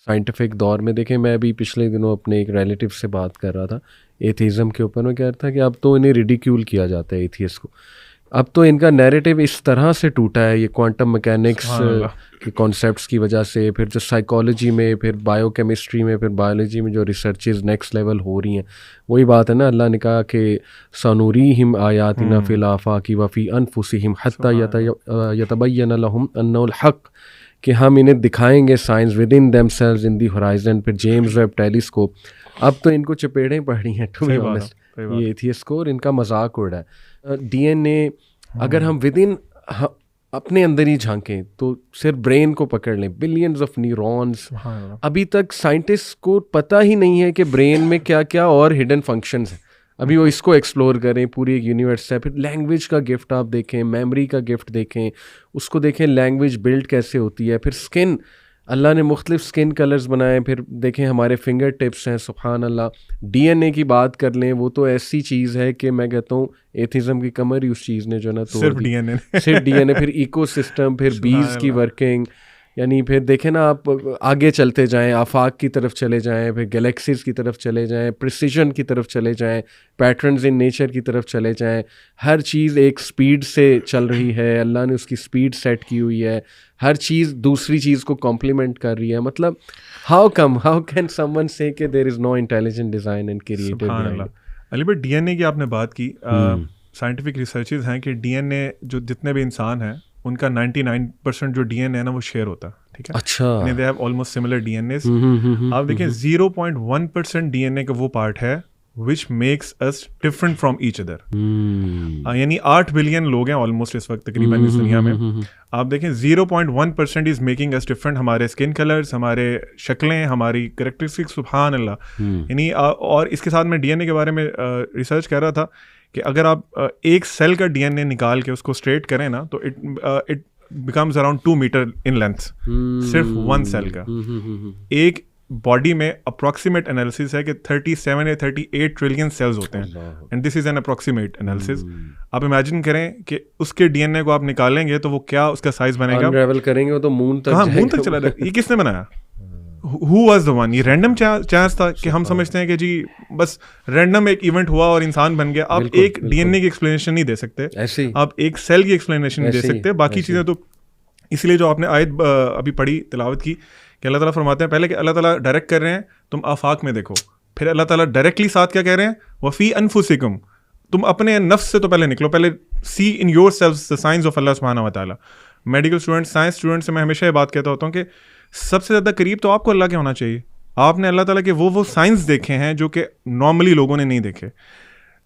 Scientific دور میں دیکھیں، میں ابھی پچھلے دنوں اپنے ایک ریلیٹیو سے بات کر رہا تھا ایتھیزم کے اوپر. میں کہہ رہا تھا کہ اب تو انہیں ریڈیکیول کیا جاتا ہے ایتھیس کو. اب تو ان کا نیریٹو اس طرح سے ٹوٹا ہے یہ کوانٹم میکینکس کے کانسیپٹس کی وجہ سے، پھر جو سائیکالوجی میں، پھر بایو کیمسٹری میں، پھر بایولوجی میں جو ریسرچز نیکسٹ لیول ہو رہی ہیں. وہی بات ہے نا، اللہ نے کہا کہ سنوریہم آیاتنا فی الآفاق وفی انفسہم حتی یتبین لہم انہ الحق، کہ ہم انہیں دکھائیں گے signs within themselves in the horizon. پھر جیمز ویب ٹیلیسکوپ. اب تو ان کو چپیڑیں پڑ رہی ہیں ٹو بی آنیسٹ یہ ایتھیسٹ کو، اور ان کا مذاق اڑ رہا ہے. ڈی این اے اگر ہم ود ان اپنے اندر ہی جھانکیں تو صرف برین کو پکڑ لیں، بلینز آف نیورونز. ابھی تک سائنٹسٹ کو پتہ ہی نہیں ہے کہ برین میں کیا کیا اور ہڈن فنکشنز ہیں. ابھی وہ اس کو ایکسپلور کریں، پوری ایک یونیورس ہے. پھر لینگویج کا گفٹ آپ دیکھیں، میموری کا گفٹ دیکھیں، اس کو دیکھیں لینگویج بلڈ کیسے ہوتی ہے. پھر اسکن، اللہ نے مختلف اسکن کلرز بنائے. پھر دیکھیں ہمارے فنگر ٹپس ہیں، سبحان اللہ. ڈی این اے کی بات کر لیں، وہ تو ایسی چیز ہے کہ میں کہتا ہوں ایتھیزم کی کمر ہی اس چیز نے جو نا توڑ دی. صرف ڈی این اے. پھر ایکو سسٹم، پھر بیز کی ورکنگ. یعنی پھر دیکھیں نا آپ آگے چلتے جائیں، آفاق کی طرف چلے جائیں، پھر گلیکسیز کی طرف چلے جائیں، پریسیجن کی طرف چلے جائیں، پیٹرنز ان نیچر کی طرف چلے جائیں. ہر چیز ایک سپیڈ سے چل رہی ہے، اللہ نے اس کی سپیڈ سیٹ کی ہوئی ہے. ہر چیز دوسری چیز کو کمپلیمنٹ کر رہی ہے. مطلب ہاؤ کین سم ون سے کہ دیر از نو انٹیلیجنٹ ڈیزائن اینڈ کریٹو. علی بھائی ڈی این اے کی آپ نے بات کی، سائنٹیفک ریسرچز ہیں کہ ڈی این اے جو جتنے بھی انسان ہیں ان کا 99% جو ڈی این اے نا وہ شیئر ہوتا ہے. ٹھیک ہے، اچھا، they have almost similar D N As. آپ دیکھیں 0.1% ڈی این اے کا وہ پارٹ ہے which makes us different from each other. یعنی 8 بلین لوگ ہیں آلموسٹ اس وقت تقریباً اس دنیا میں. آپ دیکھیں 0.1% از میکنگ us different. ہمارے اسکن کلرز، ہمارے شکلیں، ہماری کریکٹرسٹک، سبحان اللہ. یعنی اور اس کے ساتھ میں ڈی این اے کے بارے میں ریسرچ کر رہا تھا کہ اگر آپ ایک سیل کا ڈی این اے نکال کے اس کو اسٹریٹ کریں نا تو it becomes around 2 meter in length. صرف 1 سیل کا. ایک باڈی میں اپروکسیمیٹ انالیسس ہے کہ 37 یا 38 ٹریلین سیلز ہوتے ہیں، and this is an approximate analysis. آپ امیجن کریں کہ اس کے ڈی این اے کو آپ نکالیں گے تو وہ کیا اس کا سائز بنے گا. انریول کریں گے وہ تو مون تک چلا جائے گا. یہ کس نے بنایا؟ Who was the one؟ یہ رینڈم چانس تھا کہ ہم سمجھتے ہیں کہ جی بس رینڈم ایک ایونٹ ہوا اور انسان بن گیا. آپ ایک ڈی این اے کی ایکسپلینیشن نہیں دے سکتے، آپ ایک سیل کی ایکسپلینیشن نہیں دے سکتے. باقی چیزیں تو اس لیے جو آپ نے آیت ابھی پڑھی تلاوت کی کہ اللہ تعالیٰ فرماتے ہیں پہلے کہ اللہ تعالیٰ ڈائریکٹ کر رہے ہیں تم آفاق میں دیکھو، پھر اللہ تعالیٰ ڈائریکٹلی ساتھ کیا کہہ رہے ہیں، وفی انفسکم، تم اپنے نفس سے تو پہلے نکلو، پہلے see in yourself the signs of اللہ سبحانہ و تعالیٰ. میڈیکل اسٹوڈنٹ، سائنس اسٹوڈنٹ سے میں ہمیشہ یہ بات کہتا ہوتا ہوں کہ سب سے زیادہ قریب تو آپ کو اللہ کے ہونا چاہیے. آپ نے اللہ تعالیٰ کے وہ سائنس دیکھے ہیں جو کہ نارملی لوگوں نے نہیں دیکھے.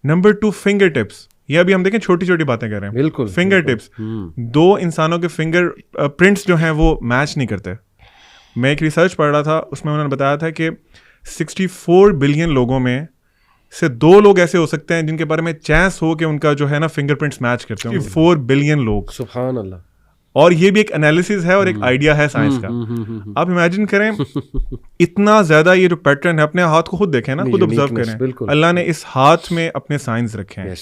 Number 2، finger tips. یہ ابھی ہم دیکھیں چھوٹی چھوٹی باتیں کر رہے ہیں. بالکل فنگر ٹپس، 2 انسانوں کے فنگر پرنٹس جو ہیں وہ میچ نہیں کرتے. میں ایک ریسرچ پڑھ رہا تھا، اس میں انہوں نے بتایا تھا کہ 64 بلین لوگوں میں سے 2 لوگ ایسے ہو سکتے ہیں جن کے بارے میں چانس ہو کہ ان کا جو ہے نا فنگر پرنٹس میچ کرتے ہیں. 4 بلین لوگ، سبحان اللہ. اور یہ بھی ایک انالیسس ہے اور ایک آئیڈیا ہے سائنس کا. آپ امیجن کریں اتنا زیادہ یہ جو پیٹرن ہے، اپنے ہاتھ کو خود دیکھیں نا، خود آبزرو کریں. اللہ نے اس ہاتھ میں اپنے سائنس رکھے ہیں.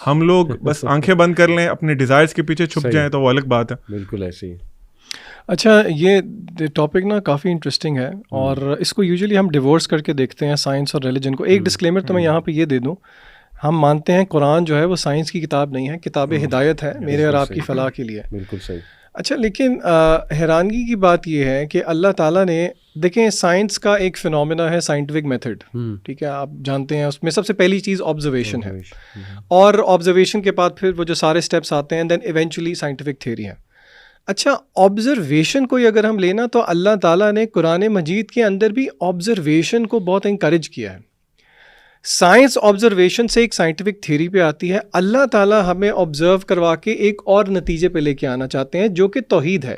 ہم لوگ بس آنکھیں بند کر لیں، اپنے ڈیزائرز کے پیچھے چھپ جائیں تو وہ الگ بات ہے. بالکل ایسے ہی. اچھا، یہ ٹاپک نا کافی انٹرسٹنگ ہے اور اس کو یوزلی ہم ڈیورس کر کے دیکھتے ہیں سائنس اور ریلیجن کو. ایک ڈسکلیمر تو میں یہاں پہ یہ دے دوں، ہم مانتے ہیں قرآن جو ہے وہ سائنس کی کتاب نہیں ہے، کتاب ہدایت ہے میرے اور آپ کی فلاح کے لیے. بالکل صحیح. اچھا، لیکن حیرانگی کی بات یہ ہے کہ اللہ تعالیٰ نے، دیکھیں سائنس کا ایک فنومینا ہے سائنٹیفک میتھڈ، ٹھیک ہے، آپ جانتے ہیں. اس میں سب سے پہلی چیز آبزرویشن ہے، اور آبزرویشن کے بعد پھر وہ جو سارے اسٹیپس آتے ہیں، دین ایونچولی سائنٹیفک تھیوری ہے. اچھا، آبزرویشن کو اگر ہم لینا تو اللہ تعالیٰ نے قرآن مجید کے اندر بھی آبزرویشن کو بہت انکریج کیا ہے. سائنس آبزرویشن سے ایک سائنٹیفک تھیوری پہ آتی ہے. اللہ تعالیٰ ہمیں آبزرو کروا کے ایک اور نتیجے پہ لے کے آنا چاہتے ہیں جو کہ توحید ہے.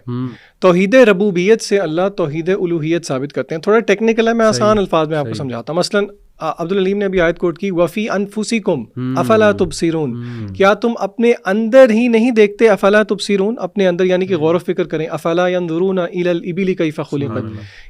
توحید ربوبیت سے اللہ توحید الوہیت ثابت کرتے ہیں. تھوڑا ٹیکنیکل ہے، میں آسان الفاظ میں آپ کو سمجھاتا ہوں. مثلاً عبدالعلیم نے ابھی آیت کوٹ کی، وفی انفسکم افلا تبصرون، کیا تم اپنے اندر ہی نہیں دیکھتے؟ افلا تبصرون، اپنے اندر یعنی کہ غور و فکر کریں. افلا ينظرون الى الابل کیف خلقت.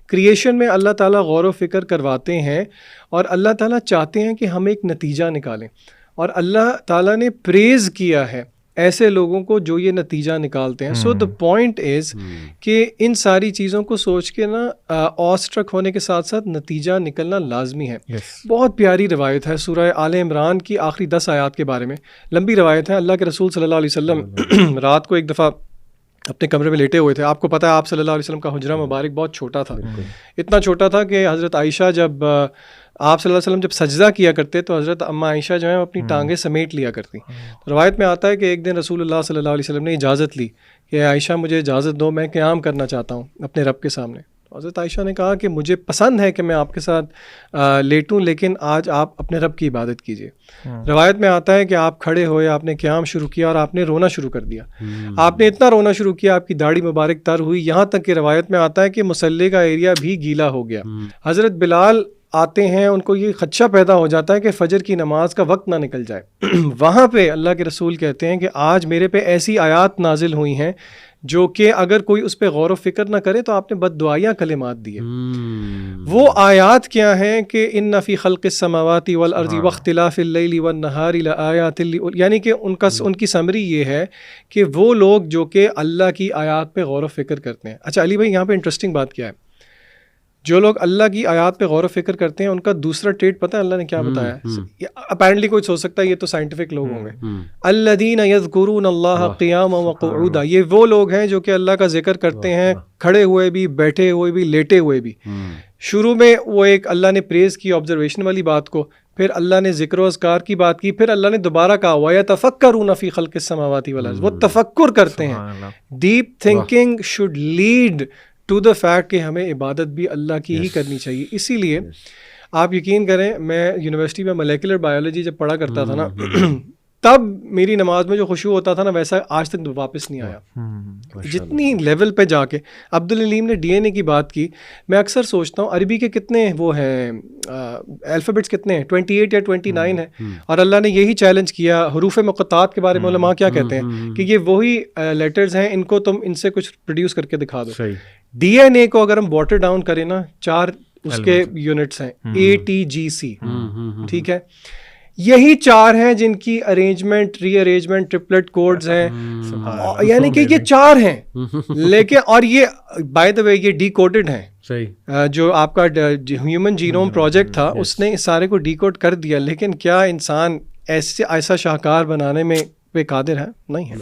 کریشن میں اللہ تعالیٰ غور و فکر کرواتے ہیں اور اللہ تعالیٰ چاہتے ہیں کہ ہم ایک نتیجہ نکالیں. اور اللہ تعالیٰ نے پریز کیا ہے ایسے لوگوں کو جو یہ نتیجہ نکالتے ہیں. سو دا پوائنٹ از کہ ان ساری چیزوں کو سوچ کے نا آ سٹرک ہونے کے ساتھ ساتھ نتیجہ نکلنا لازمی ہے. بہت پیاری روایت ہے سورہ آل عمران کی آخری 10 آیات کے بارے میں. لمبی روایت ہے. اللہ کے رسول صلی اللہ علیہ وسلم رات کو ایک دفعہ اپنے کمرے میں لیٹے ہوئے تھے. آپ کو پتہ ہے آپ صلی اللہ علیہ وسلم کا حجرہ مبارک بہت چھوٹا تھا. اتنا چھوٹا تھا کہ حضرت عائشہ جب آپ صلی اللہ علیہ وسلم جب سجدہ کیا کرتے تو حضرت اماں عائشہ جو ہیں اپنی ٹانگیں سمیٹ لیا کرتی. روایت میں آتا ہے کہ ایک دن رسول اللہ صلی اللہ علیہ وسلم نے اجازت لی کہ عائشہ مجھے اجازت دو, میں قیام کرنا چاہتا ہوں اپنے رب کے سامنے. حضرت عائشہ نے کہا کہ مجھے پسند ہے کہ میں آپ کے ساتھ لیٹوں, لیکن آج آپ اپنے رب کی عبادت کیجیے. روایت میں آتا ہے کہ آپ کھڑے ہوئے, آپ نے قیام شروع کیا اور آپ نے رونا شروع کر دیا. آپ نے اتنا رونا شروع کیا, آپ کی داڑھی مبارک تر ہوئی, یہاں تک کہ روایت میں آتا ہے کہ مصلی کا ایریا بھی گیلا ہو گیا. حضرت بلال آتے ہیں, ان کو یہ خدشہ پیدا ہو جاتا ہے کہ فجر کی نماز کا وقت نہ نکل جائے. وہاں پہ اللہ کے رسول کہتے ہیں کہ آج میرے پہ ایسی آیات نازل ہوئی ہیں جو کہ اگر کوئی اس پہ غور و فکر نہ کرے تو آپ نے بد دعائیاں کلمات دیے. وہ آیات کیا ہیں کہ ان فی خلق السماوات والارض واختلاف اللیل والنہار لآیات, یعنی کہ ان کی سمری یہ ہے کہ وہ لوگ جو کہ اللہ کی آیات پہ غور و فکر کرتے ہیں. اچھا علی بھائی, یہاں پہ انٹرسٹنگ بات کیا ہے, جو لوگ اللہ کی آیات پہ غور و فکر کرتے ہیں ان کا دوسرا ٹریٹ پتہ ہے اللہ نے کیا بتایا ہے؟ اپیرنٹلی کوئی سوچ سکتا ہے یہ تو سائنٹیفک لوگ ہوں گے. الذین یذکرون اللہ قیاما وقعودا, یہ وہ لوگ ہیں جو کہ اللہ کا ذکر کرتے ہیں کھڑے ہوئے بھی, بیٹھے ہوئے بھی, لیٹے ہوئے بھی. شروع میں وہ ایک اللہ نے پریز کی آبزرویشن والی بات کو, پھر اللہ نے ذکر و اذکار کی بات کی, پھر اللہ نے دوبارہ کہا وَيَتَفَكَّرُونَ فِي خَلْقِ السَّمَاوَاتِ وَالْأَرْضِ, وہ تفکر کرتے ہیں. Deep thinking should lead to the fact کہ ہمیں عبادت بھی اللہ کی ہی کرنی چاہیے. اسی لیے آپ یقین کریں, میں یونیورسٹی میں مولیکولر بایولوجی جب پڑھا کرتا تھا نا, تب میری نماز میں جو خشوع ہوتا تھا نا ویسا آج تک واپس نہیں آیا. جتنی لیول پہ جا کے عبدالعلیم نے ڈی این اے کی بات کی, میں اکثر سوچتا ہوں عربی کے کتنے وہ ہیں الفابیٹس کتنے ہیں, 28 یا 29 ہیں, اور اللہ نے یہی چیلنج کیا. حروف مقطعات کے بارے میں علماء کیا کہتے ہیں کہ یہ وہی لیٹرز ہیں, ان کو تم ان سے کچھ پروڈیوس کر کے دکھا دو. ڈی این اے کو اگر ہم واٹر ڈاؤن کریں نا, 4 اس کے یونٹس ہیں, ATGC, ٹھیک ہے, یہی 4 ہیں جن کی ارینجمنٹ, ری ارینجمنٹ, ٹرپلٹ کوڈز ہیں, یعنی کہ یہ 4 ہیں. لیکن اور یہ بائی دا وے یہ ڈی کوڈڈ ہیں. جو آپ کا ہیومن جینوم پروجیکٹ تھا اس نے اس سارے کو ڈی کوڈ کر دیا, لیکن کیا انسان ایسا شاہکار بنانے میں پہ قادر ہے؟ نہیں ہے.